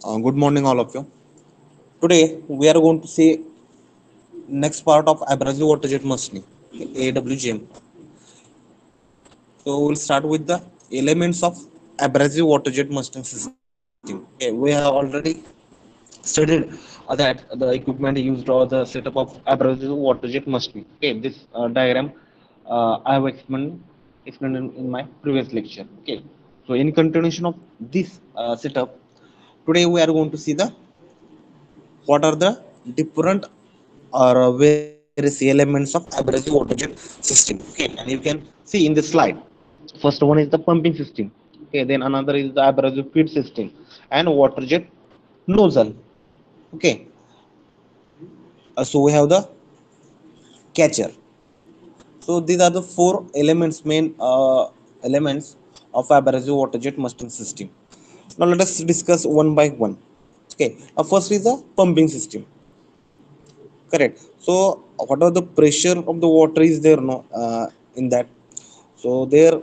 Good morning, all of you. Today, we are going to see next part of abrasive water jet machining, AWGM. So, we'll start with the elements of abrasive water jet machining system. Okay, we have already studied that the equipment used or the setup of abrasive water jet machining. Okay, this diagram I have explained in my previous lecture. Okay, so in continuation of this setup, today we are going to see the what are the different or various elements of abrasive water jet system. Okay, and you can see in this slide. First one is the pumping system. Okay, then another is the abrasive feed system and water jet nozzle. Okay, so we have the catcher. So these are the four elements, main elements of abrasive water jet machining system. Now let us discuss one by one. Okay, first is the pumping system. Correct. So whatever the pressure of the water is there, no, in that. So there,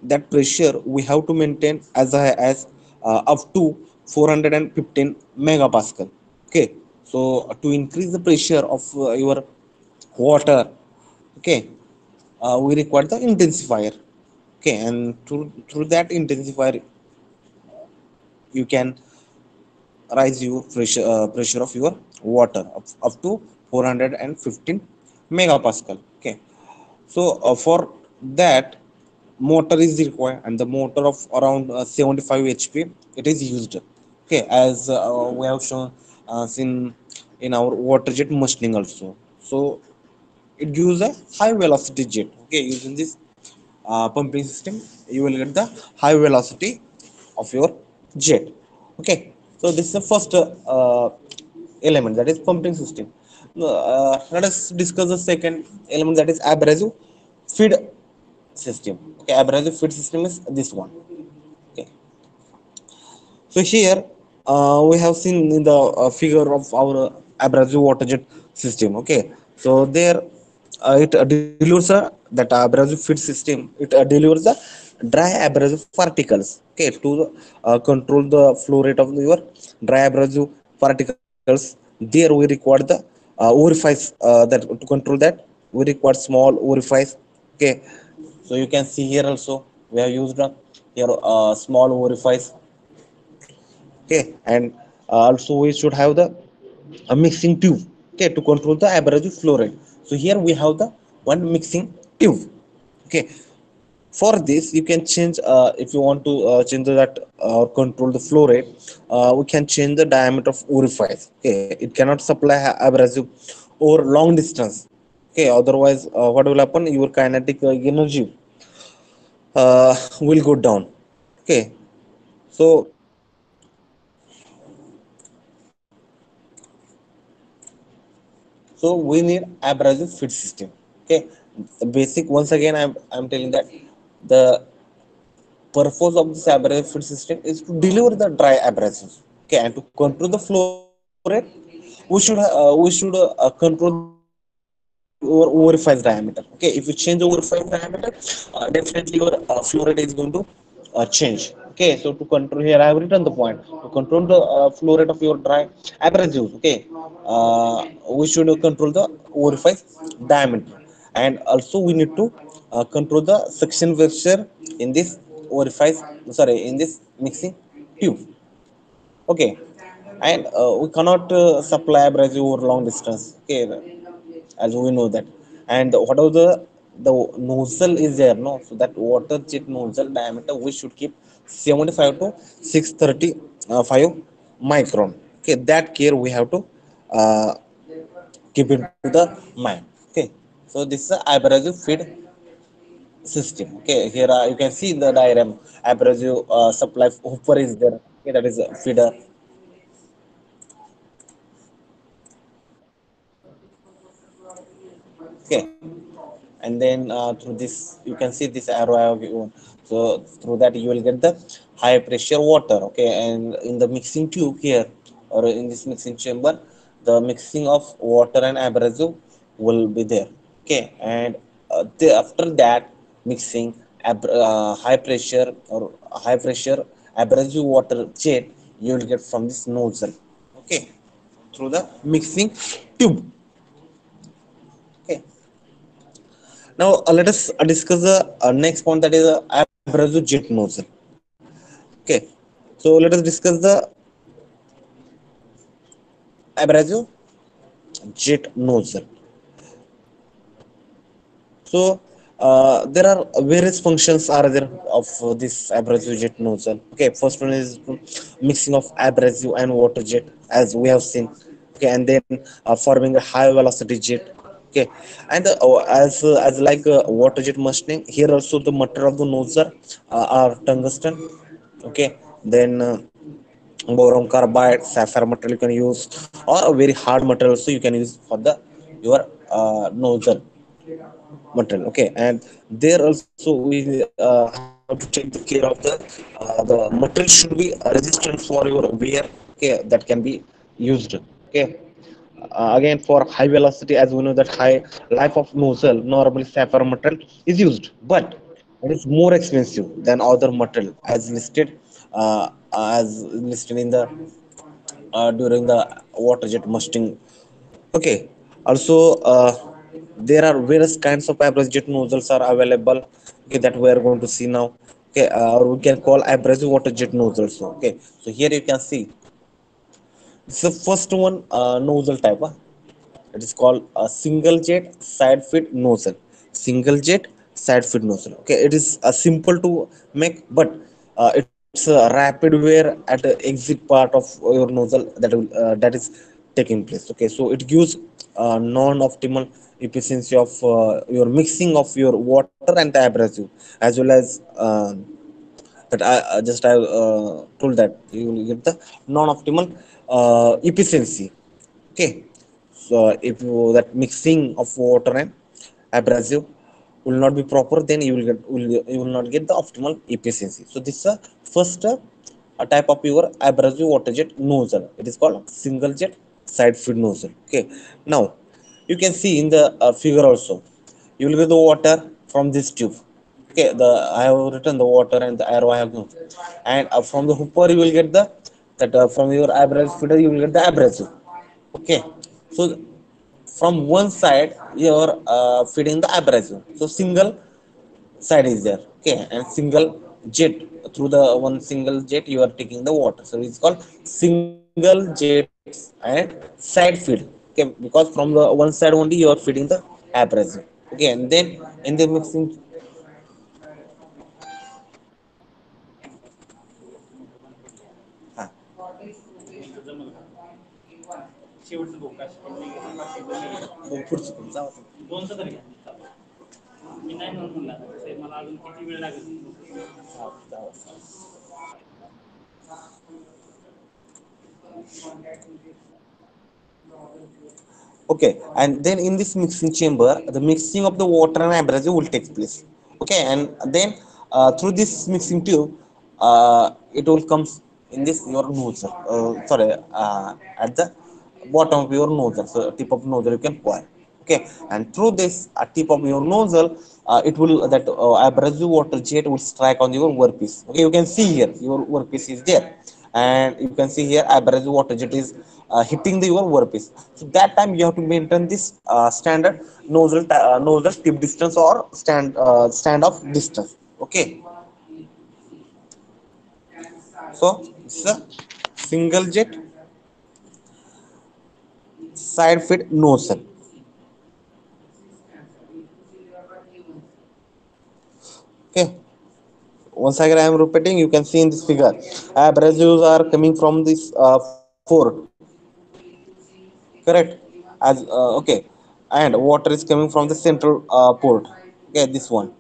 that pressure we have to maintain as high as up to 415 megapascal. Okay. So to increase the pressure of your water, okay, we require the intensifier. Okay, and through that intensifier, you can rise your pressure of your water up to 415 megapascal. Okay, so for that motor is required, and the motor of around 75 hp it is used. Okay, as we have shown seen in our water jet machining also. So it gives a high velocity jet. Okay, using this pumping system, you will get the high velocity of your jet. Okay, so this is the first element, that is pumping system. Let us discuss the second element, that is abrasive feed system. Okay, abrasive feed system is this one. Okay, so here we have seen in the figure of our abrasive water jet system. Okay, so there it delivers that abrasive feed system. It delivers the dry abrasive particles. Okay, to control the flow rate of your dry abrasive particles. There we require the orifice that to control that we require small orifice. Okay, so you can see here also we have used here small orifice. Okay, and also we should have the a mixing tube, okay, to control the abrasive flow rate. So here we have the one mixing tube. Okay, for this you can change, if you want to change that or control the flow rate, we can change the diameter of orifice. Okay, it cannot supply abrasive over long distance. Okay, otherwise what will happen, your kinetic energy will go down. Okay, so we need abrasive feed system. Okay, the basic, once again I'm telling that the purpose of this abrasive feed system is to deliver the dry abrasives. Okay, and to control the flow rate, we should control the your orifice diameter. Okay, if you change the orifice diameter, definitely your flow rate is going to change. Okay, so to control, here I have written the point, to control the flow rate of your dry abrasives. Okay, uh, we should control the orifice diameter, and also we need to control the suction pressure in this orifice, sorry, in this mixing tube. Okay, and we cannot supply abrasive over long distance. Okay, as we know that. And whatever the nozzle is there, no, so that water jet nozzle diameter we should keep 75 to 635 micron. Okay, that care we have to uh, keep into the mind. Okay, so this is a abrasive feed system. Okay, here you can see the diagram, abrasive supply hooper is there. Okay, that is a feeder. Okay, and then through this you can see this arrow I have given. So through that you will get the high pressure water. Okay, and in the mixing tube here, or in this mixing chamber, the mixing of water and abrasive will be there. Okay, and after that mixing, high pressure or high pressure abrasive water jet you will get from this nozzle. Okay, through the mixing tube. Okay, now let us discuss the next point, that is abrasive jet nozzle. Okay, so let us discuss the abrasive jet nozzle. So there are various functions are there of this abrasive jet nozzle. Okay, first one is mixing of abrasive and water jet, as we have seen. Okay, and then forming a high velocity jet. Okay, and as like water jet machining, here also the material of the nozzle are tungsten. Okay, then boron carbide, sapphire material you can use, or a very hard material also you can use for the your nozzle material. Okay, and there also we have to take the care of the material should be resistant for your wear. Okay, that can be used. Okay, again for high velocity, as we know that high life of nozzle, normally sapphire material is used, but it is more expensive than other material as listed in the during the water jet machining. Okay. Also, there are various kinds of abrasive jet nozzles are available. Okay, that we are going to see now. Okay, or we can call abrasive water jet nozzles. Okay, so here you can see it's the first one nozzle type. It is called a single jet side feed nozzle. Single jet side feed nozzle. Okay, it is simple to make, but it's a rapid wear at the exit part of your nozzle that is taking place. Okay, so it gives non-optimal efficiency of your mixing of your water and the abrasive, as well as that I just I told that you will get the non-optimal efficiency. Okay, so if you that mixing of water and abrasive will not be proper, then you will not get the optimal efficiency. So this is a first a type of your abrasive water jet nozzle. It is called single jet side feed nozzle. Okay, now you can see in the figure also, you will get the water from this tube. Okay, the I have written the water and the arrow I have given, and from the hooper you will get the that from your abrasive feeder you will get the abrasive. Okay, so from one side you are feeding the abrasive, so single side is there. Okay, and single jet, through the one single jet you are taking the water, so it's called single jets and side feed. Okay, because from the one side only you are feeding the abrasive. Okay, and then in the mixing. हा. पुढचं जाऊ Okay, and then in this mixing chamber the mixing of the water and abrasive will take place. Okay, and then through this mixing tube it will comes in this your nozzle, sorry, at the bottom of your nozzle, so tip of nozzle you can pour. Okay, and through this tip of your nozzle it will that abrasive water jet will strike on your workpiece. Okay, you can see here your workpiece is there, and you can see here abrasive water jet is hitting the your workpiece. So that time you have to maintain this standard nozzle tip distance or stand off distance. Okay, so it's a single jet side feed nozzle. Okay, once again I am repeating, you can see in this figure abrasives are coming from this port. Correct, as okay, and water is coming from the central port. Okay, this one.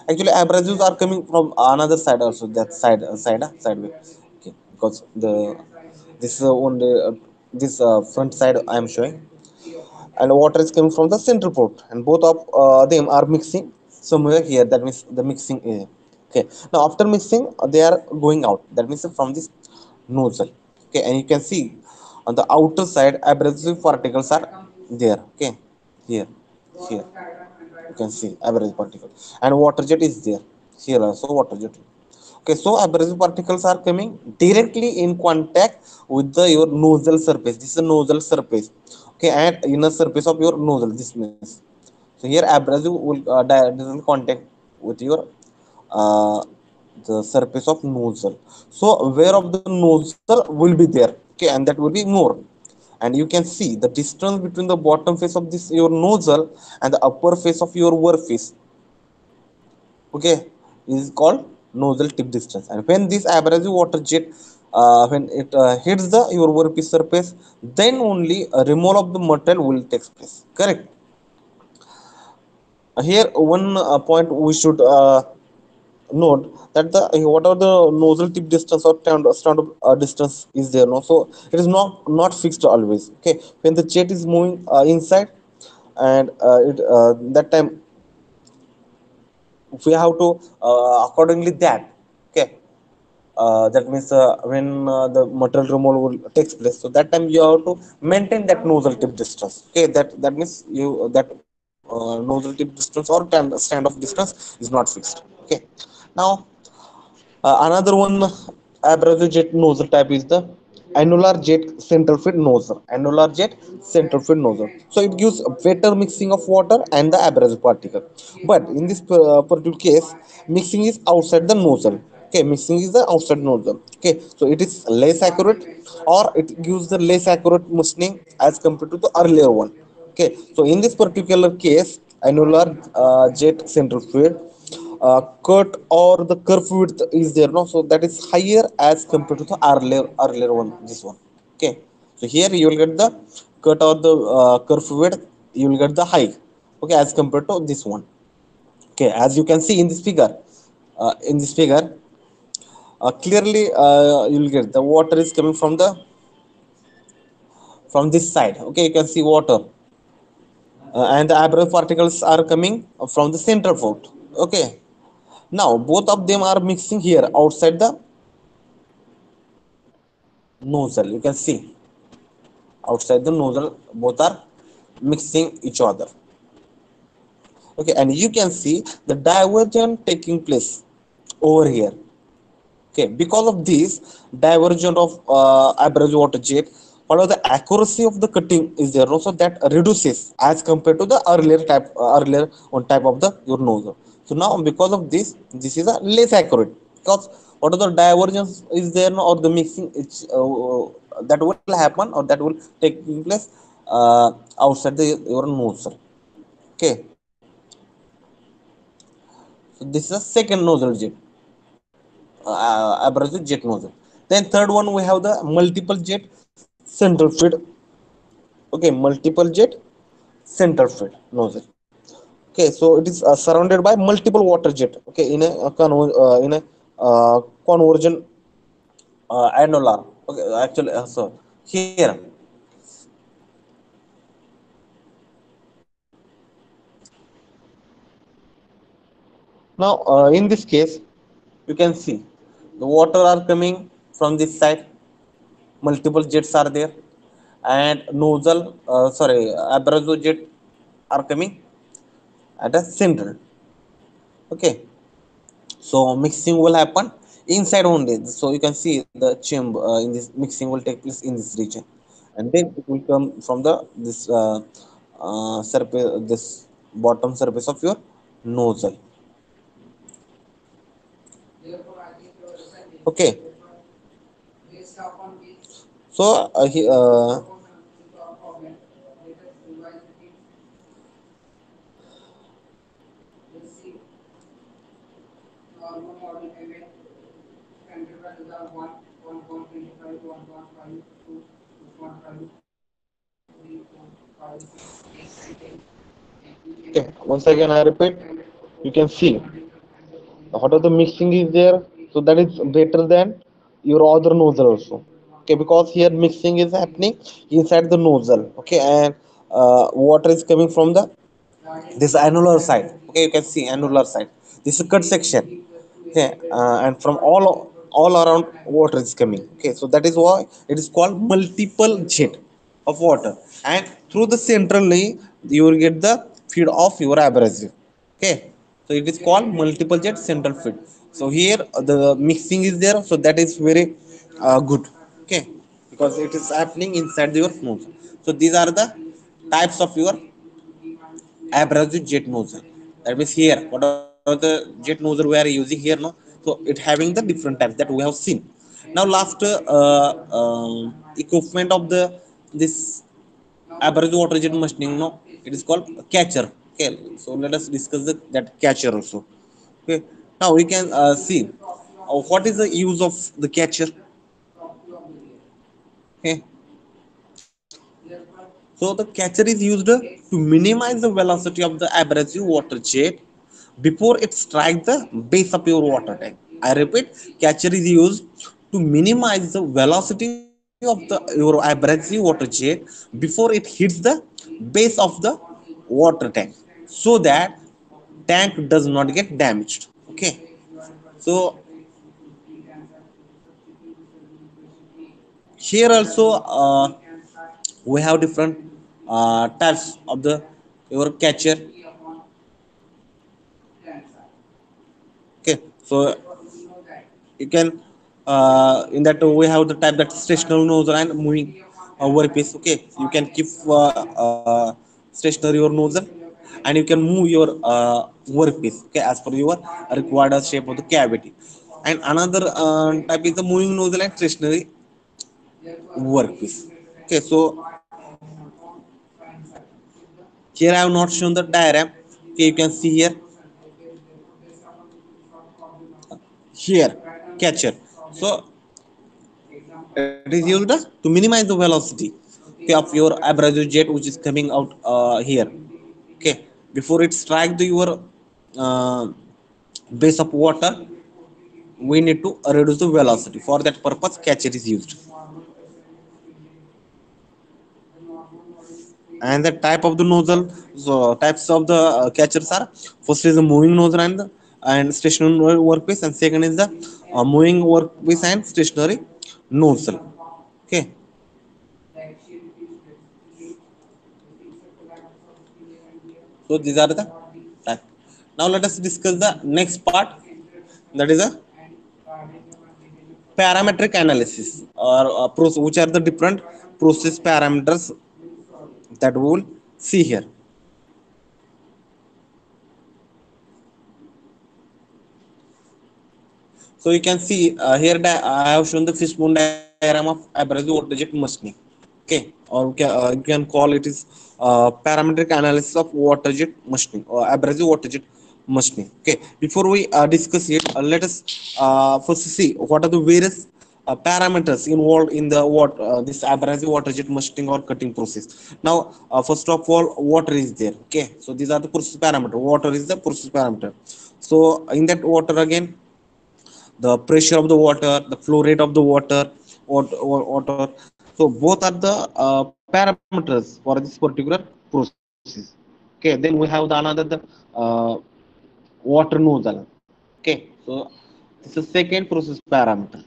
Actually, abrasives are coming from another side also. That sideway. Okay, because the this only this front side I am showing, and water is coming from the central port, and both of them are mixing somewhere here. That means the mixing area. Okay, now after mixing, they are going out. That means from this nozzle. Okay, and you can see on the outer side abrasive particles are there. Okay, here, here you can see average particle, and water jet is there. Here also water jet. Okay, so abrasive particles are coming directly in contact with the your nozzle surface. This is the nozzle surface. Okay, and inner surface of your nozzle. This means so here abrasive will directly contact with your uh, the surface of nozzle. So where of the nozzle will be there. Okay, and that will be more. And you can see the distance between the bottom face of this your nozzle and the upper face of your workpiece, okay, is called nozzle tip distance. And when this abrasive water jet when it hits the your workpiece surface, then only a removal of the material will take place, correct. Here one point we should note that the whatever the nozzle tip distance or standard distance is there, no, so it is not fixed always. Okay, when the jet is moving inside, and it that time we have to accordingly that, okay, that means when the material removal will takes place, so that time you have to maintain that nozzle tip distance. Okay, that means you that nozzle tip distance or stand off distance is not fixed. Okay, now another one abrasive jet nozzle type is the annular jet central feed nozzle. Annular jet central feed nozzle. So it gives a better mixing of water and the abrasive particle. But in this particular case, mixing is outside the nozzle. Okay, mixing is the outside nozzle. Okay, so it is less accurate, or it gives the less accurate mixing as compared to the earlier one. Okay, so in this particular case, annular jet central feed cut or the curve width is there, no, so that is higher as compared to the earlier one, this one. Okay, so here you will get the cut or the curve width, you will get the high, okay, as compared to this one. Okay, as you can see in this figure, clearly you will get the water is coming from this side. Okay, you can see water, and the abrasive particles are coming from the central port. Okay, now both of them are mixing here outside the nozzle. You can see outside the nozzle both are mixing each other. Okay, and you can see the divergence taking place over here. Okay, because of this divergence of abrasive water jet, what are the accuracy of the cutting is there also that reduces as compared to the earlier one type of the your nozzle. So now because of this is a less accurate, because what are the divergence is there, no, or the mixing it's that will happen or that will take place outside the your nozzle. Okay, so this is a second nozzle jet, abrasive jet nozzle. Then third one we have the multiple jet central feed. Okay, multiple jet central feed nozzle. Okay, so it is surrounded by multiple water jet. Okay, in a conversion annular. Okay, actually, so here now in this case you can see the water are coming from this side, multiple jets are there, and nozzle sorry abrasive jet are coming at a center. Okay, so mixing will happen inside only, so you can see the chamber in this mixing will take place in this region, and then it will come from the this surface, this bottom surface of your nozzle. Okay, so okay, once again I repeat, you can see what are the mixing is there, so that is better than your other nozzle also. Okay, because here mixing is happening inside the nozzle. Okay, and water is coming from the this annular side. Okay, you can see annular side, this is cut section. Okay, and from all around water is coming. Okay, so that is why it is called multiple jet of water, and through the centrally you will get the feed of your abrasive. Okay, So it is called multiple jet central feed. So here the mixing is there, so that is very good. Okay, because it is happening inside your nose. So these are the types of your abrasive jet nozzle. That means here, what are the jet nozzle we are using here? No, so it having the different types that we have seen. Now, last equipment of the this abrasive water jet machining, no, it is called catcher. Okay, so let us discuss that catcher also. Okay, now we can see what is the use of the catcher. Okay, so the catcher is used to minimize the velocity of the abrasive water jet before it strikes the base of your water tank. I repeat, catcher is used to minimize the velocity of your abrasive water jet before it hits the base of the water tank, so that tank does not get damaged. Okay, so here also we have different types of the your catcher. Okay, so you can in that we have the type that stationary nozzle and moving workpiece. Okay, you can keep stationary your nozzle and you can move your workpiece, okay, as per your required shape of the cavity. And another type is the moving nozzle and stationary workpiece. Okay, so here I have not shown the diagram. Okay, you can see here, here catcher. So it is used to minimize the velocity, okay, of your abrasive jet which is coming out here. Okay, before it strike the your uh, base of water, we need to reduce the velocity. For that purpose, catcher is used. And the type of the nozzle, so types of the catchers are: first is the moving nozzle and stationary workpiece, and second is the moving workpiece and stationary nozzle. Okay, so these are the type. Now let us discuss the next part, that is a parametric analysis, or which are the different process parameters that we will see here. So you can see here I have shown the fishbone diagram of abrasive water jet machining. Okay, or you can call it is parametric analysis of water jet machining or abrasive water jet machining. Okay, before we discuss it, let us first see what are the various parameters involved in the this abrasive water jet machining or cutting process. Now, first of all, water is there. Okay, so these are the process parameter. Water is the process parameter. So in that water again, the pressure of the water, the flow rate of the water. So both are the parameters for this particular process. Okay, then we have the another the uh, water nozzle. Okay, so this is second process parameter.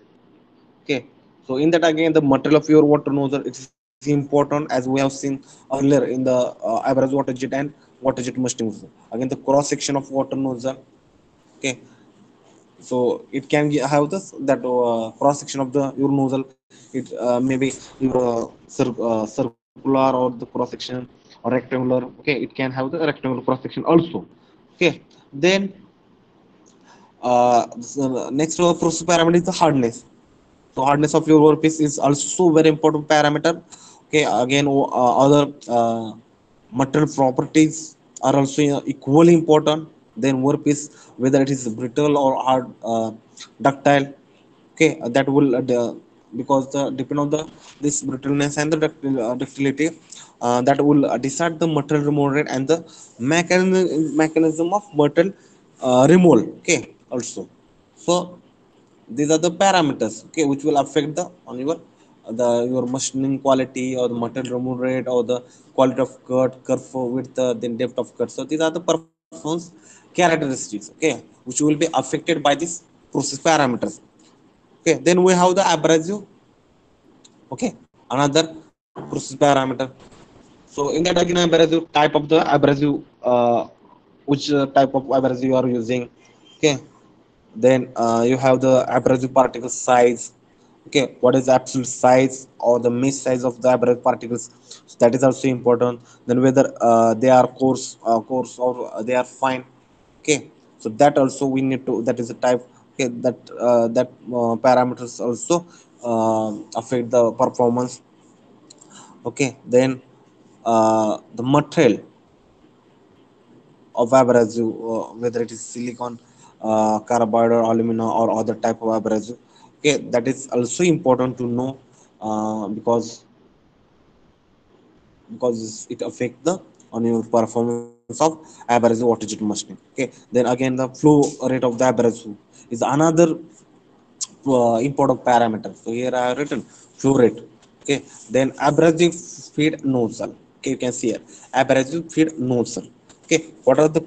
Okay, so in that again the material of your water nozzle, it is important as we have seen earlier in the average water jet and water jet machining. Again the cross section of water nozzle. Okay, so it can have this that cross section of the your nozzle. It maybe your circular or the cross section or rectangular. Okay, it can have the rectangular cross section also. Okay, then next process parameter is the hardness. So hardness of your workpiece is also very important parameter. Okay, again other material properties are also equally important. Then workpiece, whether it is brittle or hard, ductile. Okay, that will because the depend on the this brittleness and the ductility, that will decide the material removal rate and the mechanism of material removal. Okay, also. So these are the parameters, okay, which will affect the on your machining quality or the material removal rate or the quality of cut, curve width, then depth of cut. So these are the performance characteristics, okay, which will be affected by this process parameters. Okay, then we have the abrasive. Okay, another process parameter. So in that again, abrasive type of the abrasive which type of abrasive you are using. Okay, then you have the abrasive particle size. Okay, what is the absolute size or the mesh size of the abrasive particles? So that is also important. Then whether they are coarse or they are fine. Okay, so that also we need to, that is a type. Okay, that parameters also affect the performance. Okay, then the material of abrasive, whether it is silicon, carbide, or aluminum, or other type of abrasive. Okay, that is also important to know, because it affect the on your performance of abrasive water jet machining. Okay, then again the flow rate of the abrasive is another important parameter. So here I have written flow rate. Okay, then abrasive feed nozzle. Okay, you can see here abrasive feed nozzle. Okay, what are the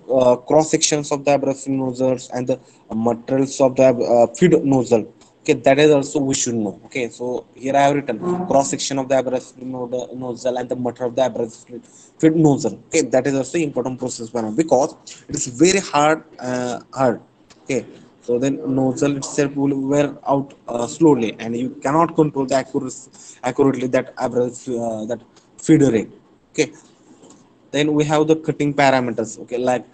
cross sections of the abrasive nozzles and the materials of the feed nozzle? Okay, that is also we should know. Okay, so here I have written cross section of the abrasive nozzle and the material of the abrasive feed nozzle. Okay, that is also important process parameter because it is very hard. Okay, so then nozzle itself will wear out slowly, and you cannot control the accuracy accurately that average that feed rate. Okay, then we have the cutting parameters. Okay, like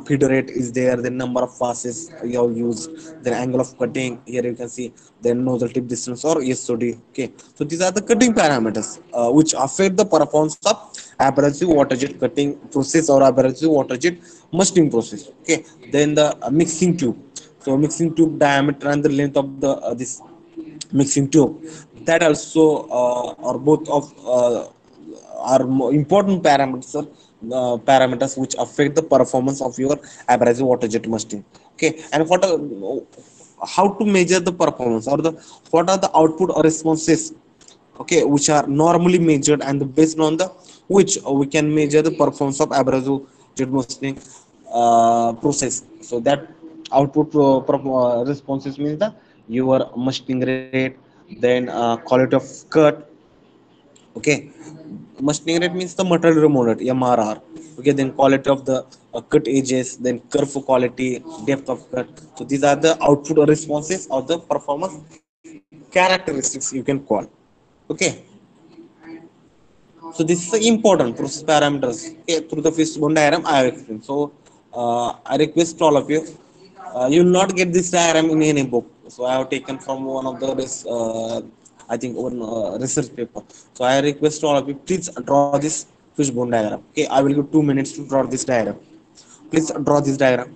feed rate is there, the number of passes you have used, then angle of cutting. Here you can see then nozzle tip distance or SOD. Okay, so these are the cutting parameters which affect the performance of abrasive water jet cutting process or abrasive water jet machining process. Okay, then the mixing tube. So mixing tube diameter and the length of the this mixing tube, that also are both of are important parameters which affect the performance of your abrasive water jet machining. Okay, and how to measure the performance, or the what are the output or responses, okay, which are normally measured, and based on the which we can measure the performance of abrasive jet machining process. So that output responses means the your machining rate, then quality of cut. Okay, machining rate means the material removed, MRR. Okay, then quality of the cut edges, then curve quality, depth of cut. So these are the output responses of the performance characteristics you can call. Okay, so this is the important process parameters. Okay, through the fishbone diagram I have explained. So I request all of you, you will not get this diagram in any book. So I have taken from one of the I think one research paper. So I request all of you, please draw this fishbone diagram. Okay, I will give 2 minutes to draw this diagram. Please draw this diagram.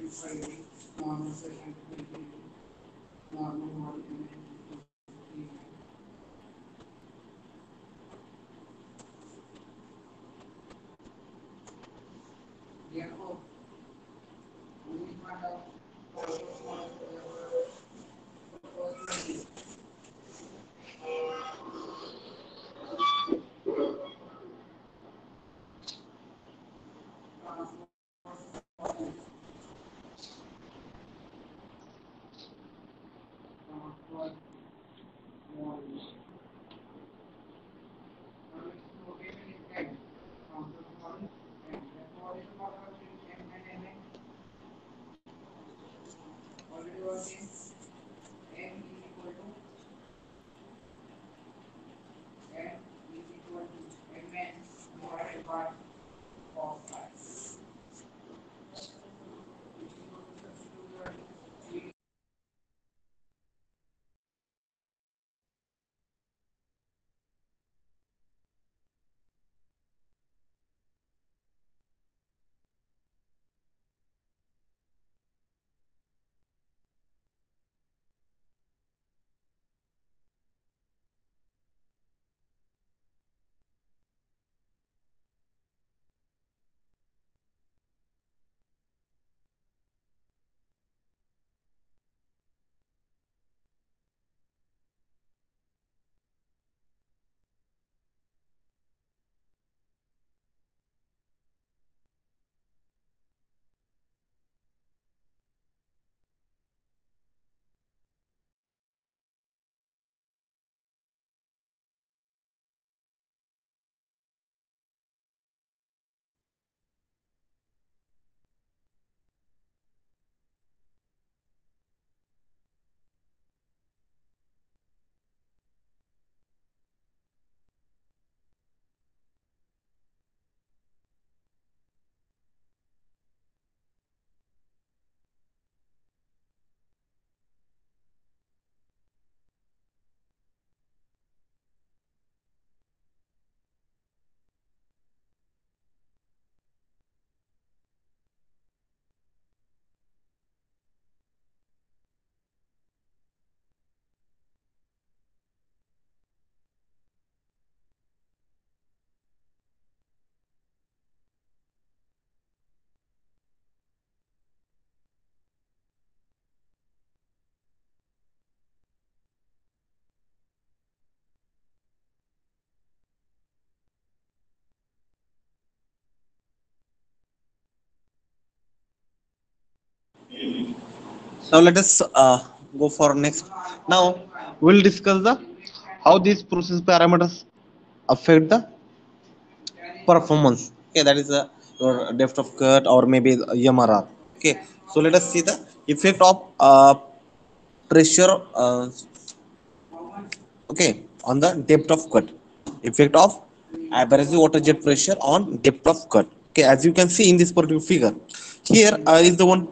Now let us go for next. Now we'll discuss the how these process parameters affect the performance. Okay, that is your depth of cut or maybe the MRR. Okay, so let us see the effect of pressure. Okay, on the depth of cut, effect of abrasive water jet pressure on depth of cut. Okay, as you can see in this particular figure, here is the one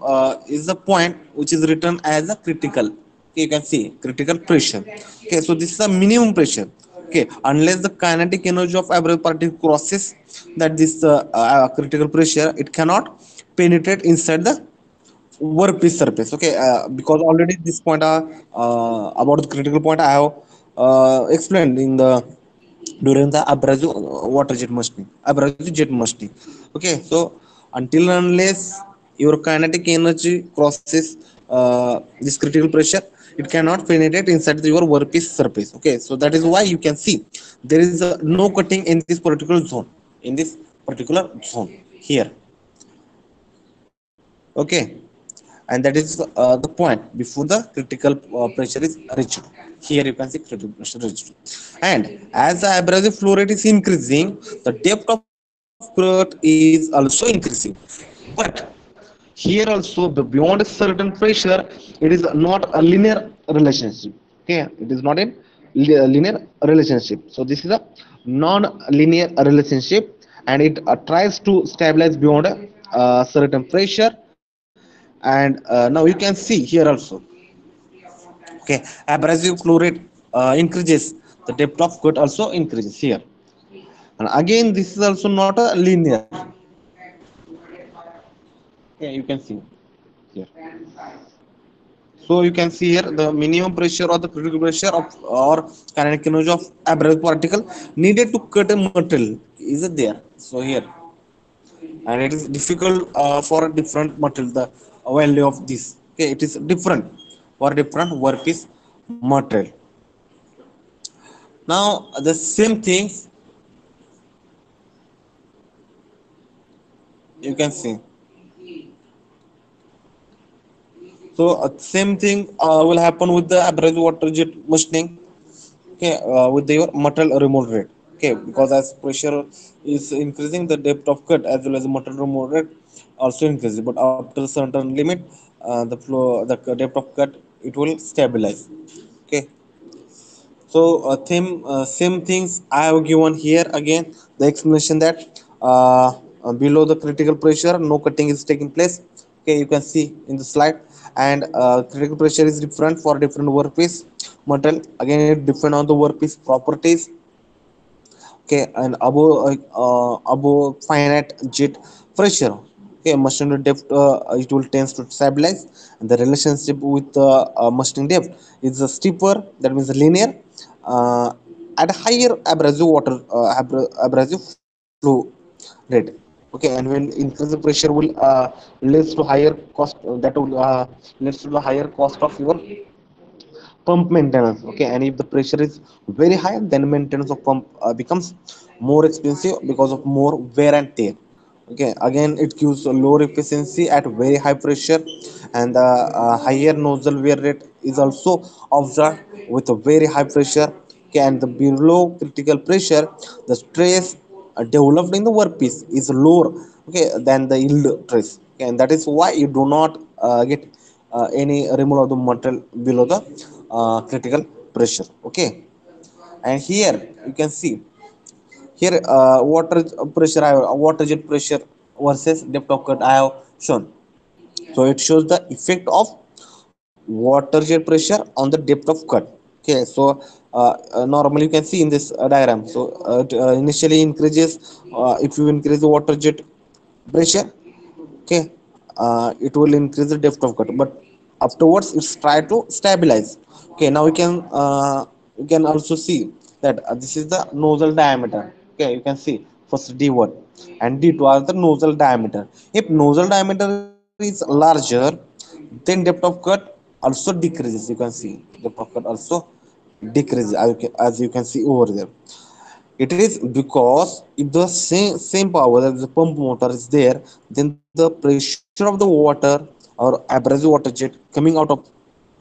is the point which is written as a critical. Okay, you can see critical pressure. Okay, so this is a minimum pressure. Okay, unless the kinetic energy of abrasive particle crosses that this critical pressure, it cannot penetrate inside the workpiece surface. Okay, because already this point about the critical point I have explained in the during the abrasive water jet machining, abrasive jet machining. Okay, so until and unless your kinetic energy crosses this critical pressure, it cannot penetrate inside your workpiece surface. Okay, so that is why you can see there is no cutting in this particular zone, in this particular zone here. Okay, and that is the point before the critical pressure is reached. Here you can see critical pressure reached, and as the abrasive flow rate is increasing, the depth of cut is also increasing. But here also beyond a certain pressure, it is not a linear relationship. Okay, it is not a linear relationship. So this is a non-linear relationship, and it tries to stabilize beyond a certain pressure. And now you can see here also. Okay, abrasive flow rate increases, the depth of cut also increases here. And again, this is also not a linear. Yeah, you can see here. So you can see here the minimum pressure or the critical pressure of or kinetic energy of abrasive particle needed to cut a material is there. So here, and it is difficult for a different material. The value of this, okay, it is different for different workpiece material. Now the same things you can see. So same thing will happen with the abrasive water jet machining. Okay, with your material removal rate. Okay, because as pressure is increasing, the depth of cut as well as the material removal rate also increases. But after a certain limit, the flow, the depth of cut, it will stabilize. Okay, so same things I have given here again the explanation that below the critical pressure no cutting is taking place. Okay, you can see in the slide, and critical pressure is different for different workpiece material. Again, it depend on the workpiece properties. Okay, and above finite jet pressure, okay, machine depth it will tends to stabilize, and the relationship with the machining depth is steeper, that means linear, uh, at higher abrasive water abrasive flow rate. Okay, and when increase the pressure will leads to higher cost, that will leads to the higher cost of your pump maintenance. Okay, and if the pressure is very high, then maintenance of pump becomes more expensive because of more wear and tear. Okay, again it gives a lower efficiency at very high pressure, and the higher nozzle wear rate is also observed with a very high pressure. Okay, and the below critical pressure, the stress developed in the workpiece is lower, okay, than the yield stress. Okay, and that is why you do not get any removal of the material below the critical pressure. Okay, and here you can see here water pressure water jet pressure versus depth of cut I have shown. So it shows the effect of water jet pressure on the depth of cut. Okay, so normally you can see in this diagram. So it initially increases if you increase the water jet pressure. Okay, it will increase the depth of cut, but afterwards it's try to stabilize. Okay, now you can also see that this is the nozzle diameter. Okay, you can see first d1 and d2 are the nozzle diameter. If nozzle diameter is larger, then depth of cut also decreases. You can see depth of cut also decreases, as you can see over there. It is because if the same power that the pump motor is there, then the pressure of the water or abrasive water jet coming out of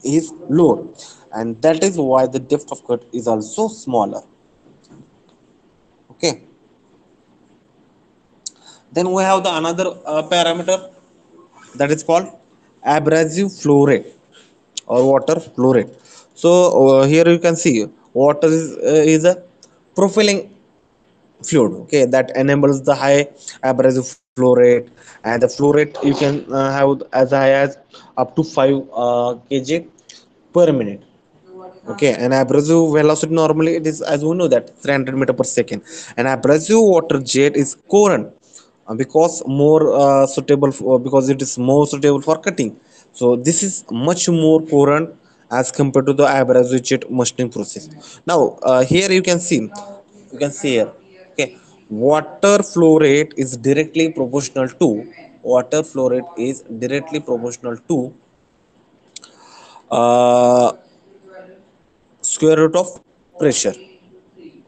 is lower, and that is why the depth of cut is also smaller. Okay, then we have the another parameter that is called abrasive flow rate or water flow rate. So here you can see water is a profiling fluid, okay, that enables the high abrasive flow rate, and the flow rate you can have as high as up to 5 kg per minute. Okay, an abrasive velocity normally it is, as we know, that 300 meter per second. An abrasive water jet is current because more suitable for, because it is more suitable for cutting. So this is much more current as compared to the abrasive jet machining process. Now here you can see here, okay, water flow rate is directly proportional to water flow rate is directly proportional to uh, square root of pressure.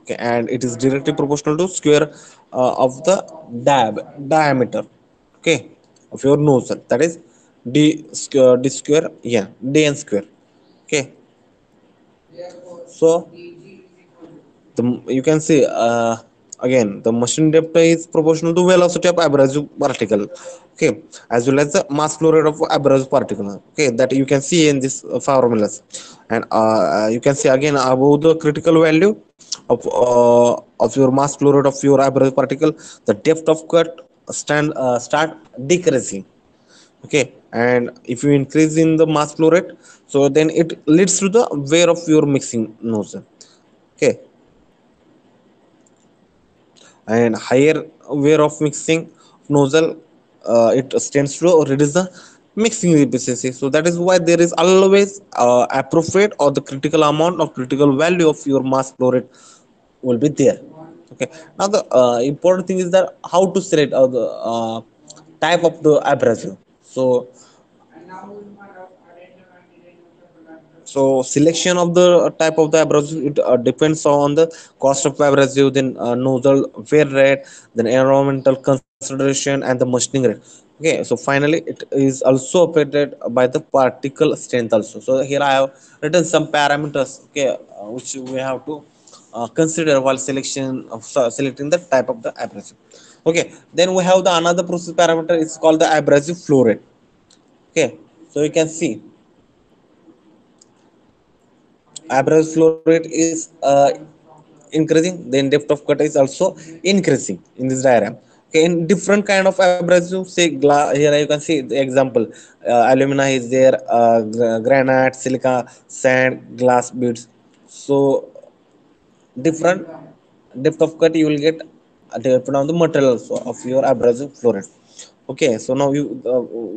Okay, and it is directly proportional to square of the diameter, okay, of your nozzle, that is d square, yeah, dn square. Okay, so the you can see again the machine depth is proportional to velocity of abrasive particle, okay, as well as the mass flow rate of abrasive particle, okay, that you can see in this formulas. And you can see again above the critical value of your mass flow rate of your abrasive particle, the depth of cut start decreasing. Okay, and if you increase in the mass flow rate, so then it leads to the wear of your mixing nozzle. Okay, and higher wear of mixing nozzle, it tends to reduce the mixing efficiency. So that is why there is always appropriate or the critical amount of critical value of your mass flow rate will be there. Okay, now the important thing is that how to select the type of the abrasive. So selection of the type of the abrasive, it depends on the cost of abrasive, then nozzle wear rate, then environmental consideration and the machining rate. Okay, so finally it is also operated by the particle strength also. So here I have written some parameters, okay, which we have to consider while selecting the type of the abrasive. Okay, then we have the another process parameter, it's called the abrasive flow rate. Okay, so you can see average flow rate is increasing, then depth of cut is also increasing in this diagram. Okay, in different kind of abrasive, say glass, here you can see the example, alumina is there, granite, silica, sand, glass beads. So different depth of cut you will get depending on the material also of your abrasive flow rate. Okay, so now you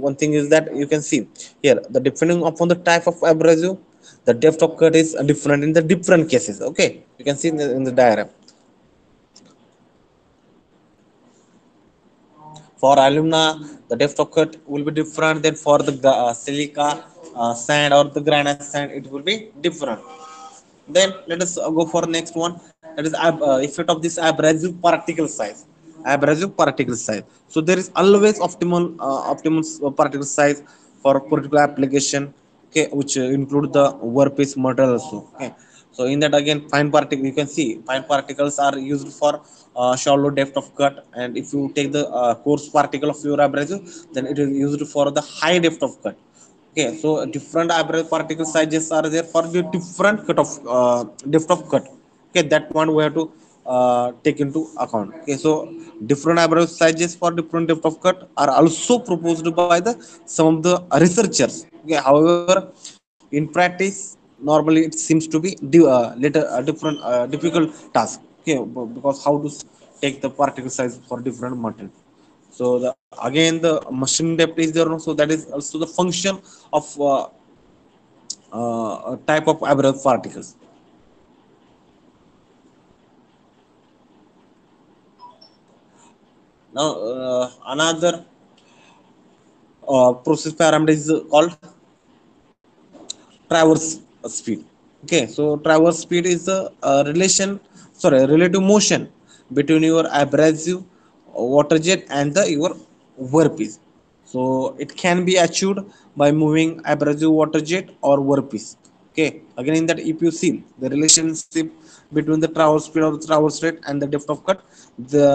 one thing is that you can see here the depending upon the type of abrasive, the depth of cut is different in the different cases. Okay, you can see in the diagram. For alumina, the depth of cut will be different than for the silica, sand or the granite sand, it will be different. Then let us go for next one, that is effect of this abrasive particle size. Abrasive particle size. So there is always optimal particle size for particular application. Okay, which include the workpiece material also. Okay, so in that again fine particle, you can see fine particles are used for shallow depth of cut, and if you take the coarse particle of your abrasive, then it is used for the high depth of cut. Okay, so different average particle sizes are there for the different cut of depth of cut. Okay, that one we have to take into account. Okay, so different average sizes for different depth of cut are also proposed by the some of the researchers. Okay, however, in practice, normally it seems to be later different difficult task. Okay, because how to take the particle size for different material. So the again the machine depth is there also, that is also the function of type of average particles. Now another process parameter is called traverse speed. Okay, so traverse speed is the relative motion between your abrasive water jet and the your workpiece. So it can be achieved by moving abrasive water jet or workpiece. Okay, again in that if you see the relationship between the traverse speed or the traverse rate and the depth of cut, the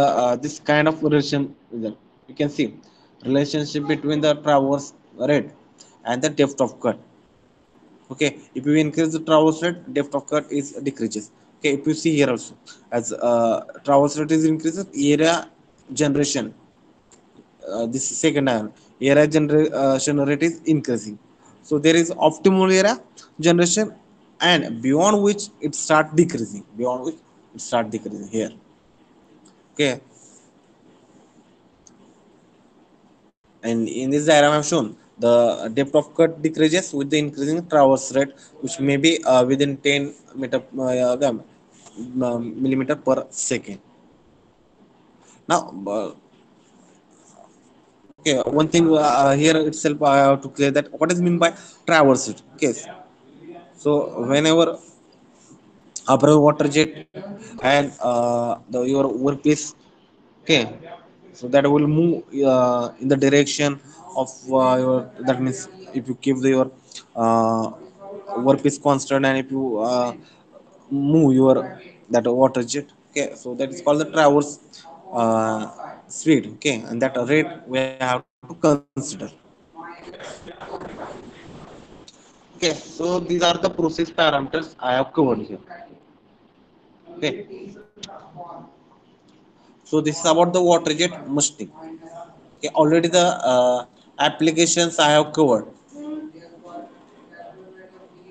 this kind of relation is there. You can see relationship between the traverse rate and the depth of cut. Okay, if you increase the traverse rate, depth of cut is decreases. Okay, if you see here also, as traverse rate is increases, area generation, this second ion area generation rate is increasing. So there is optimal area generation, and beyond which it start decreasing, beyond which it start decreasing here. Okay, and in this diagram I've shown the depth of cut decreases with the increasing traverse rate, which may be within 10 meter millimeter per second. Now okay, one thing here itself I have to clear that what is mean by traverse rate. Okay, so whenever above water jet and your workpiece, okay, so that will move in the direction of your, that means if you keep your uh, workpiece constant, and if you move your that water jet, okay, so that is called the traverse uh, speed. Okay, and that rate we have to consider. Okay, so these are the process parameters I have covered here. Okay, so this is about the water jet machining. Okay, already the applications I have covered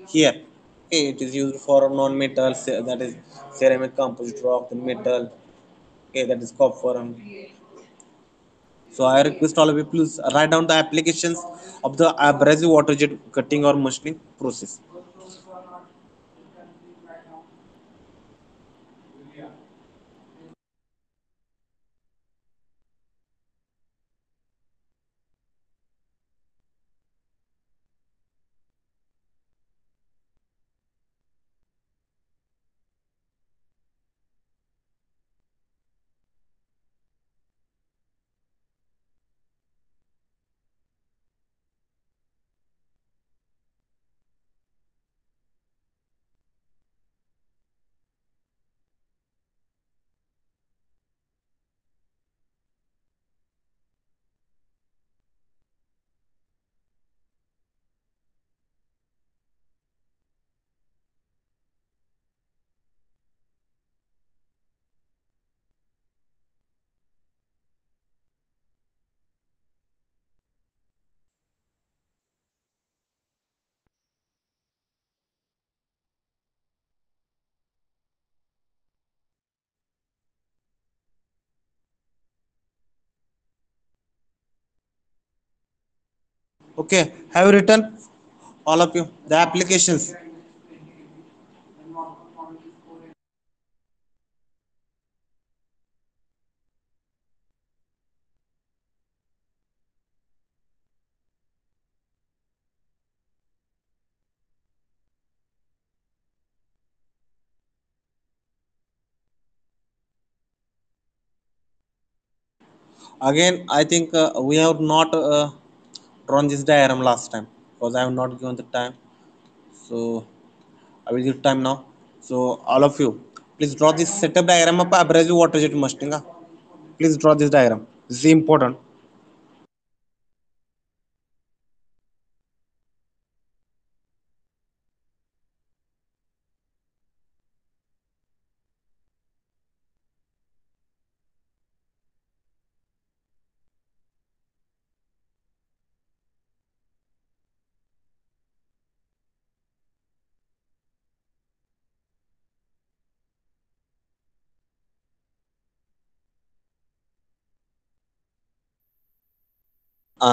here. Okay, it is used for non-metal, that is ceramic, composite rock, the metal. Okay, that is copper. So I request all of you please write down the applications of the abrasive water jet cutting or machining process. Okay, have you written all of you the applications? Again, I think we have not drawn this diagram last time because I have not given the time. So I will give time now. So all of you, please draw this setup diagram of abrasive water jet machining. Please draw this diagram. This is important.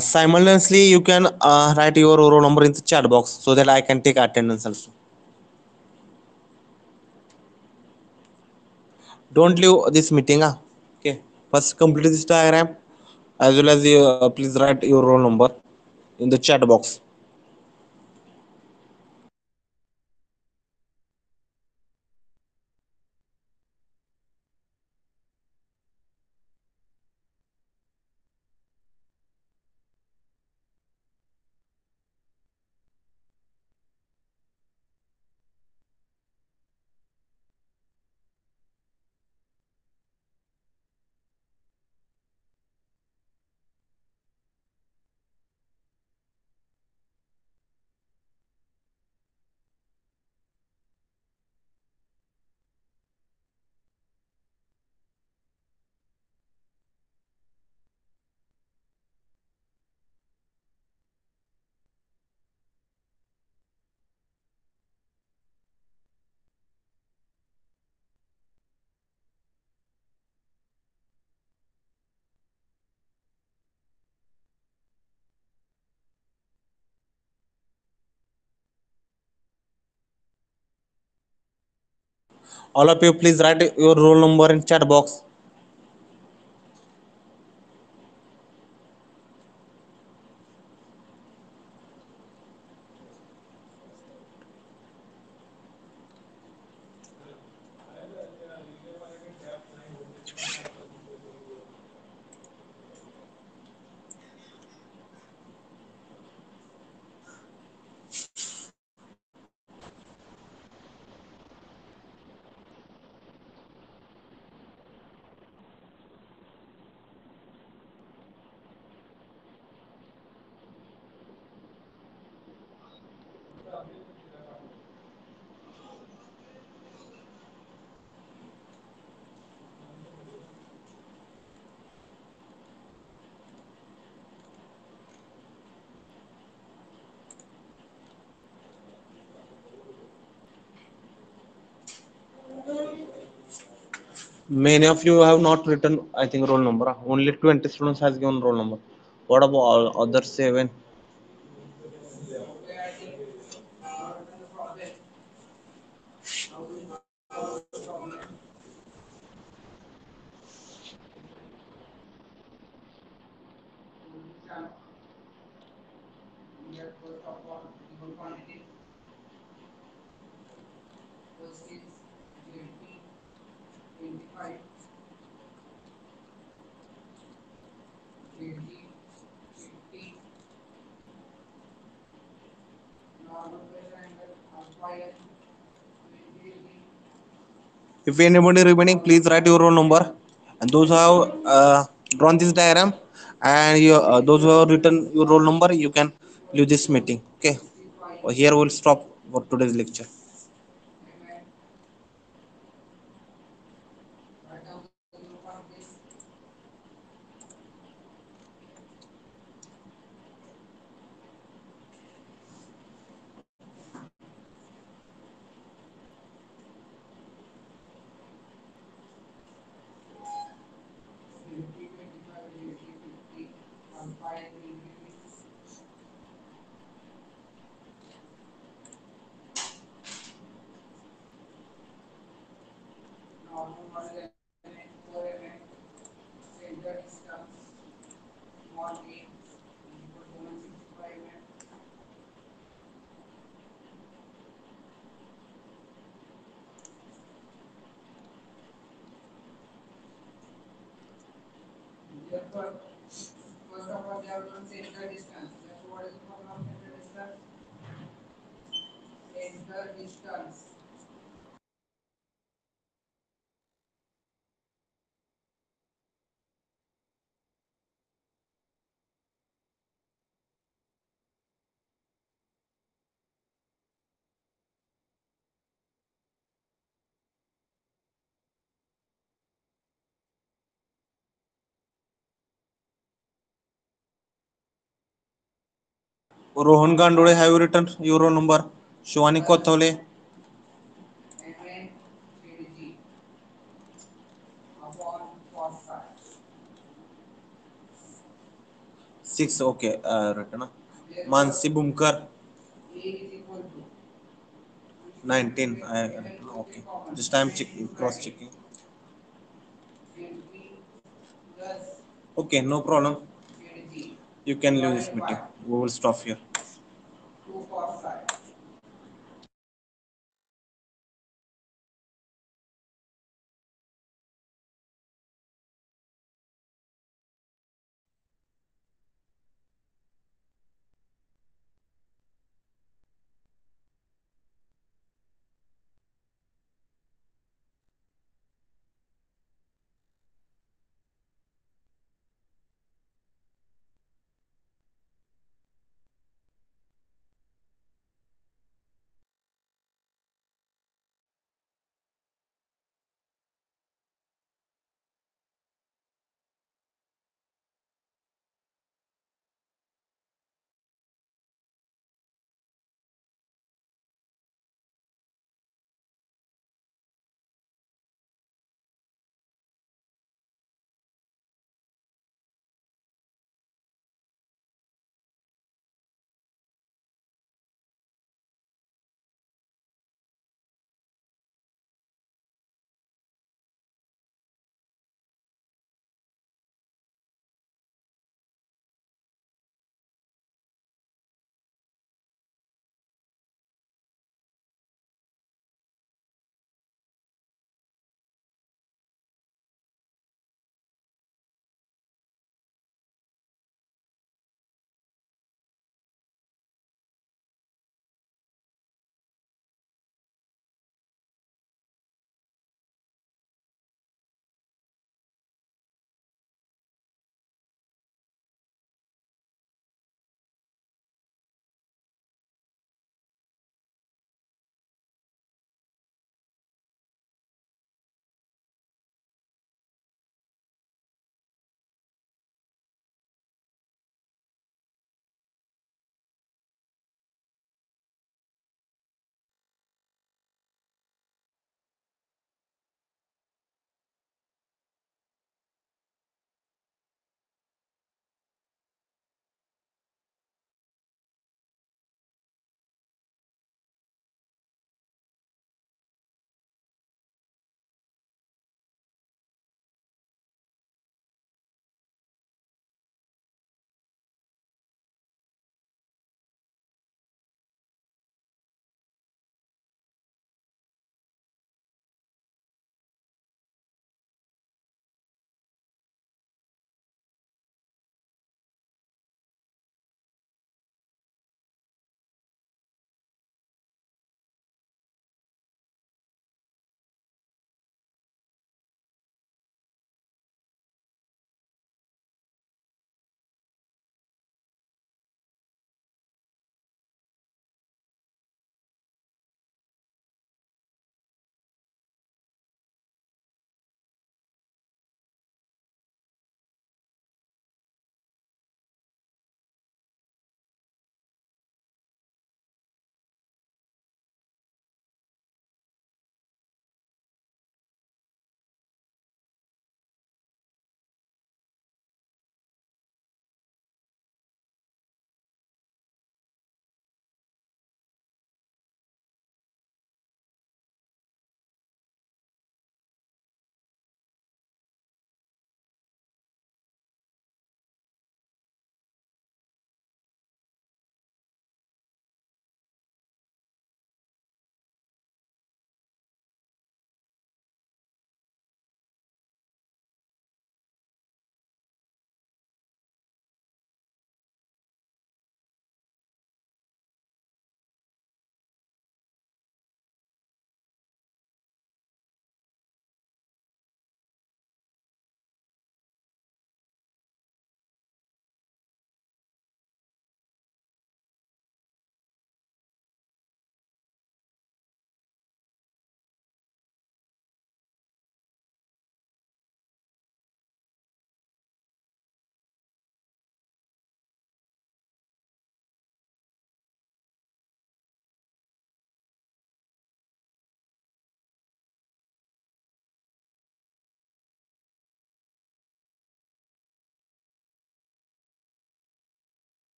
Simultaneously, you can write your roll number in the chat box so that I can take attendance also. Don't leave this meeting. Okay. First, complete this diagram as well as you, please write your roll number in the chat box. All of you, please write your roll number in chat box. Many of you have not written, I think, roll number. Only 20 students has given roll number. What about all other 7? If anybody remaining, please write your roll number. And those who have drawn this diagram and those who have written your roll number, you can leave this meeting. Okay. Here we'll stop for today's lecture. Rohan Gandole, have you written your roll number? Shivani Kothole, 6. Okay. Written. Mansi Bumkar, 19. Okay. Just time cross checking. Okay, no problem. You can leave this meeting. We will stop here.